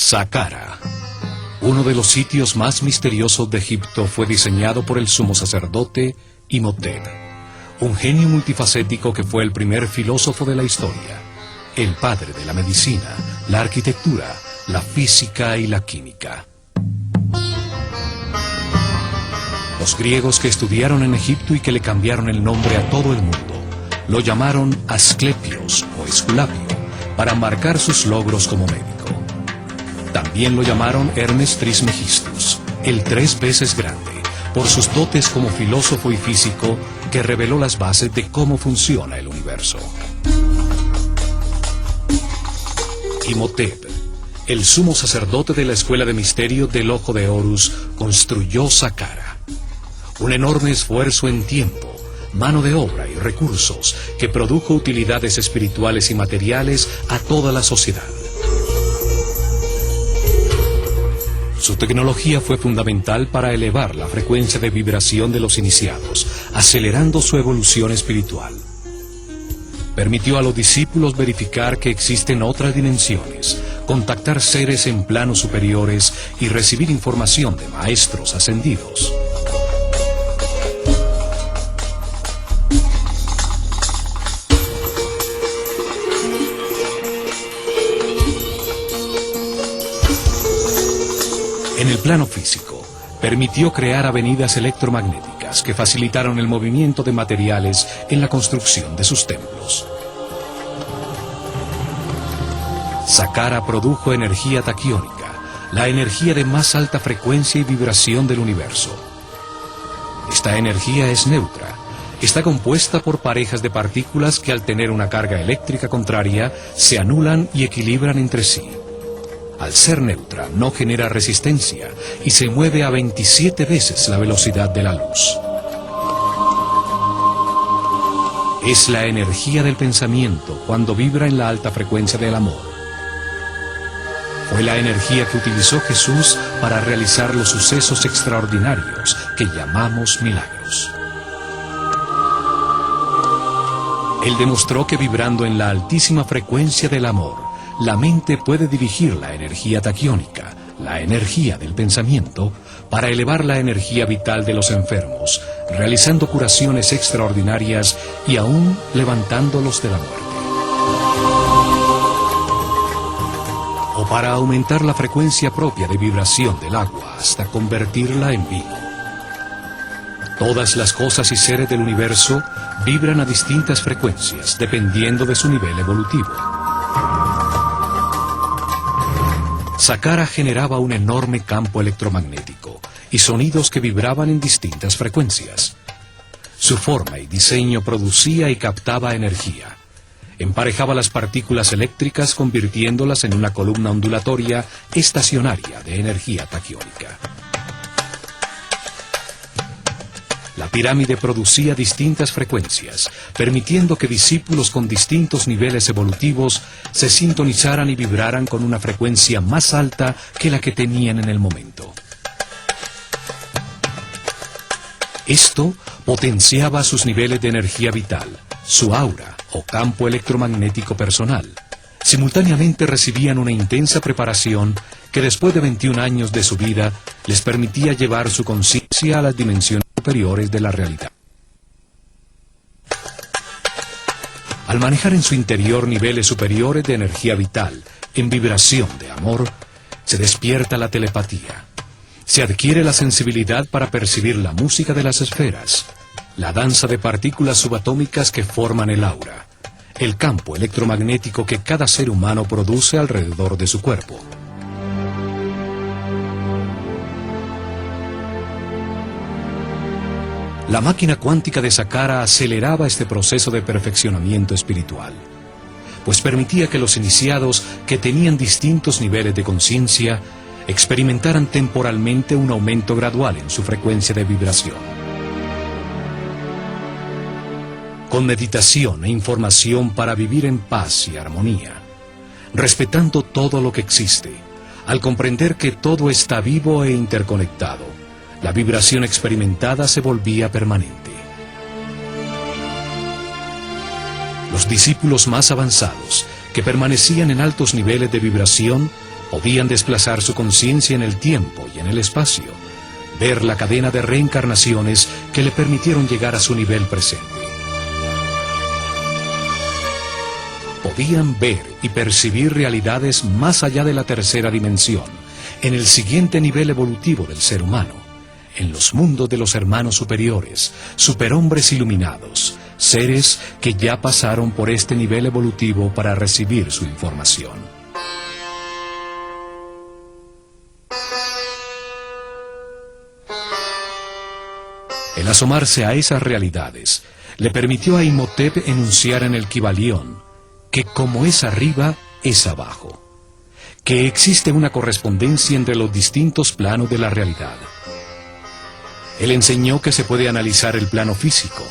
Saqqara. Uno de los sitios más misteriosos de Egipto fue diseñado por el sumo sacerdote Imhotep, un genio multifacético que fue el primer filósofo de la historia, el padre de la medicina, la arquitectura, la física y la química. Los griegos que estudiaron en Egipto y que le cambiaron el nombre a todo el mundo, lo llamaron Asclepios o Esculapio, para marcar sus logros como médico. También lo llamaron Hermes Trismegistus, el 3 veces grande, por sus dotes como filósofo y físico que reveló las bases de cómo funciona el universo. Imhotep, el sumo sacerdote de la escuela de misterio del Ojo de Horus, construyó Saqqara. Un enorme esfuerzo en tiempo, mano de obra y recursos que produjo utilidades espirituales y materiales a toda la sociedad. Su tecnología fue fundamental para elevar la frecuencia de vibración de los iniciados, acelerando su evolución espiritual. Permitió a los discípulos verificar que existen otras dimensiones, contactar seres en planos superiores y recibir información de maestros ascendidos. En el plano físico, permitió crear avenidas electromagnéticas que facilitaron el movimiento de materiales en la construcción de sus templos. Saqqara produjo energía taquiónica, la energía de más alta frecuencia y vibración del universo. Esta energía es neutra, está compuesta por parejas de partículas que al tener una carga eléctrica contraria se anulan y equilibran entre sí. Al ser neutra, no genera resistencia y se mueve a 27 veces la velocidad de la luz. Es la energía del pensamiento cuando vibra en la alta frecuencia del amor. Fue la energía que utilizó Jesús para realizar los sucesos extraordinarios que llamamos milagros. Él demostró que vibrando en la altísima frecuencia del amor, la mente puede dirigir la energía taquiónica, la energía del pensamiento, para elevar la energía vital de los enfermos, realizando curaciones extraordinarias y aún levantándolos de la muerte. O para aumentar la frecuencia propia de vibración del agua hasta convertirla en vino. Todas las cosas y seres del universo vibran a distintas frecuencias dependiendo de su nivel evolutivo. Saqqara generaba un enorme campo electromagnético y sonidos que vibraban en distintas frecuencias. Su forma y diseño producía y captaba energía. Emparejaba las partículas eléctricas convirtiéndolas en una columna ondulatoria estacionaria de energía taquiónica. La pirámide producía distintas frecuencias, permitiendo que discípulos con distintos niveles evolutivos se sintonizaran y vibraran con una frecuencia más alta que la que tenían en el momento. Esto potenciaba sus niveles de energía vital, su aura o campo electromagnético personal. Simultáneamente recibían una intensa preparación que después de 21 años de su vida les permitía llevar su conciencia a las dimensiones superiores de la realidad. Al manejar en su interior niveles superiores de energía vital, en vibración de amor, se despierta la telepatía. Se adquiere la sensibilidad para percibir la música de las esferas, la danza de partículas subatómicas que forman el aura, el campo electromagnético que cada ser humano produce alrededor de su cuerpo. La máquina cuántica de Saqqara aceleraba este proceso de perfeccionamiento espiritual, pues permitía que los iniciados, que tenían distintos niveles de conciencia, experimentaran temporalmente un aumento gradual en su frecuencia de vibración. Con meditación e información para vivir en paz y armonía, respetando todo lo que existe, al comprender que todo está vivo e interconectado, la vibración experimentada se volvía permanente. Los discípulos más avanzados, que permanecían en altos niveles de vibración, Podían desplazar su conciencia en el tiempo y en el espacio, ver la cadena de reencarnaciones que le permitieron llegar a su nivel presente. Podían ver y percibir realidades más allá de la tercera dimensión, en el siguiente nivel evolutivo del ser humano, en los mundos de los hermanos superiores, superhombres iluminados, seres que ya pasaron por este nivel evolutivo para recibir su información. El asomarse a esas realidades le permitió a Imhotep enunciar en el Kybalión que como es arriba, es abajo, que existe una correspondencia entre los distintos planos de la realidad. Él enseñó que se puede analizar el plano físico,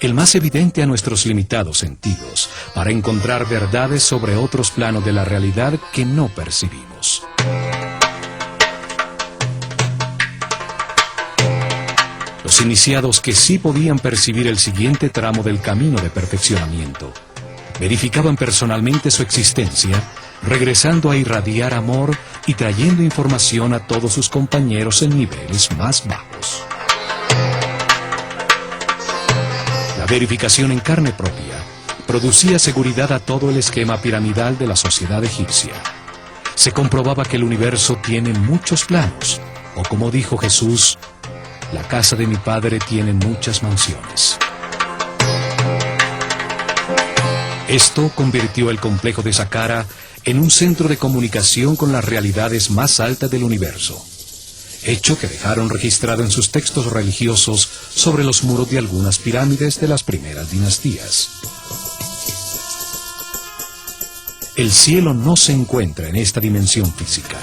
el más evidente a nuestros limitados sentidos, para encontrar verdades sobre otros planos de la realidad que no percibimos. Los iniciados que sí podían percibir el siguiente tramo del camino de perfeccionamiento, verificaban personalmente su existencia, regresando a irradiar amor y trayendo información a todos sus compañeros en niveles más bajos. La verificación en carne propia producía seguridad a todo el esquema piramidal de la sociedad egipcia. Se comprobaba que el universo tiene muchos planos, o como dijo Jesús, la casa de mi Padre tiene muchas mansiones. Esto convirtió el complejo de Saqqara en un centro de comunicación con las realidades más altas del universo, hecho que dejaron registrado en sus textos religiosos sobre los muros de algunas pirámides de las primeras dinastías. El cielo no se encuentra en esta dimensión física.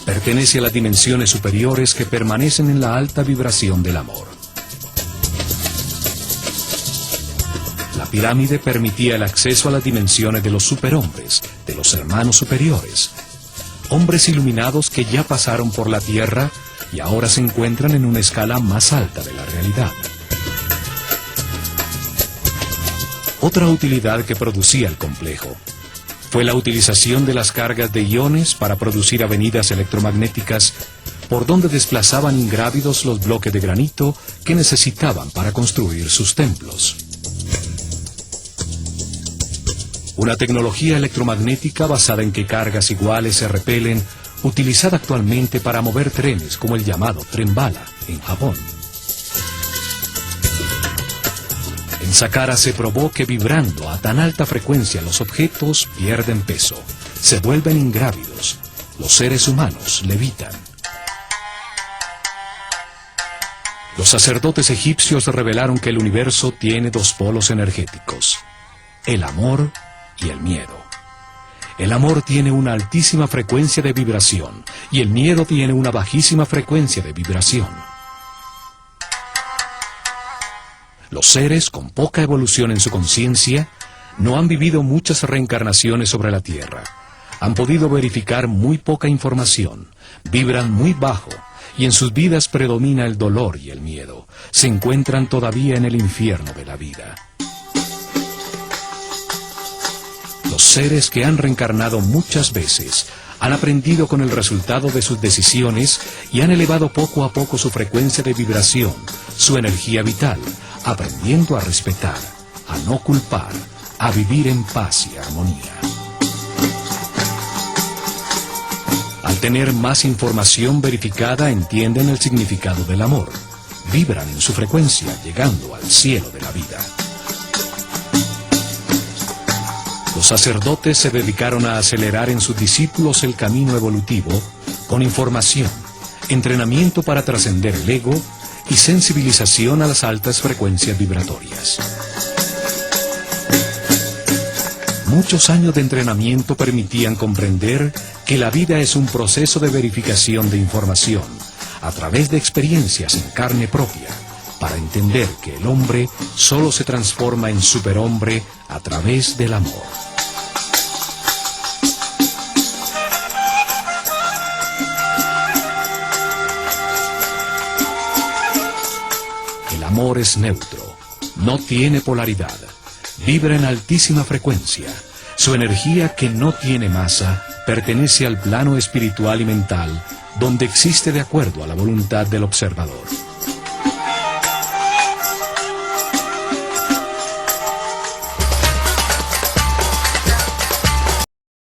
Pertenece a las dimensiones superiores que permanecen en la alta vibración del amor. La pirámide permitía el acceso a las dimensiones de los superhombres, de los hermanos superiores, hombres iluminados que ya pasaron por la tierra y ahora se encuentran en una escala más alta de la realidad. Otra utilidad que producía el complejo fue la utilización de las cargas de iones para producir avenidas electromagnéticas por donde desplazaban ingrávidos los bloques de granito que necesitaban para construir sus templos. Una tecnología electromagnética basada en que cargas iguales se repelen, utilizada actualmente para mover trenes como el llamado tren bala en Japón. En Saqqara se probó que vibrando a tan alta frecuencia los objetos pierden peso, se vuelven ingrávidos, los seres humanos levitan. Los sacerdotes egipcios revelaron que el universo tiene dos polos energéticos, el amor y el miedo. El amor tiene una altísima frecuencia de vibración y el miedo tiene una bajísima frecuencia de vibración. Los seres con poca evolución en su conciencia no han vivido muchas reencarnaciones sobre la Tierra, han podido verificar muy poca información, vibran muy bajo y en sus vidas predomina el dolor y el miedo, se encuentran todavía en el infierno de la vida. Los seres que han reencarnado muchas veces han aprendido con el resultado de sus decisiones y han elevado poco a poco su frecuencia de vibración, su energía vital, aprendiendo a respetar, a no culpar, a vivir en paz y armonía. Al tener más información verificada, entienden el significado del amor, vibran en su frecuencia, llegando al cielo de la vida. Los sacerdotes se dedicaron a acelerar en sus discípulos el camino evolutivo con información, entrenamiento para trascender el ego y sensibilización a las altas frecuencias vibratorias. Muchos años de entrenamiento permitían comprender que la vida es un proceso de verificación de información a través de experiencias en carne propia, para entender que el hombre solo se transforma en superhombre a través del amor. El amor es neutro, no tiene polaridad, vibra en altísima frecuencia, su energía que no tiene masa pertenece al plano espiritual y mental, donde existe de acuerdo a la voluntad del observador.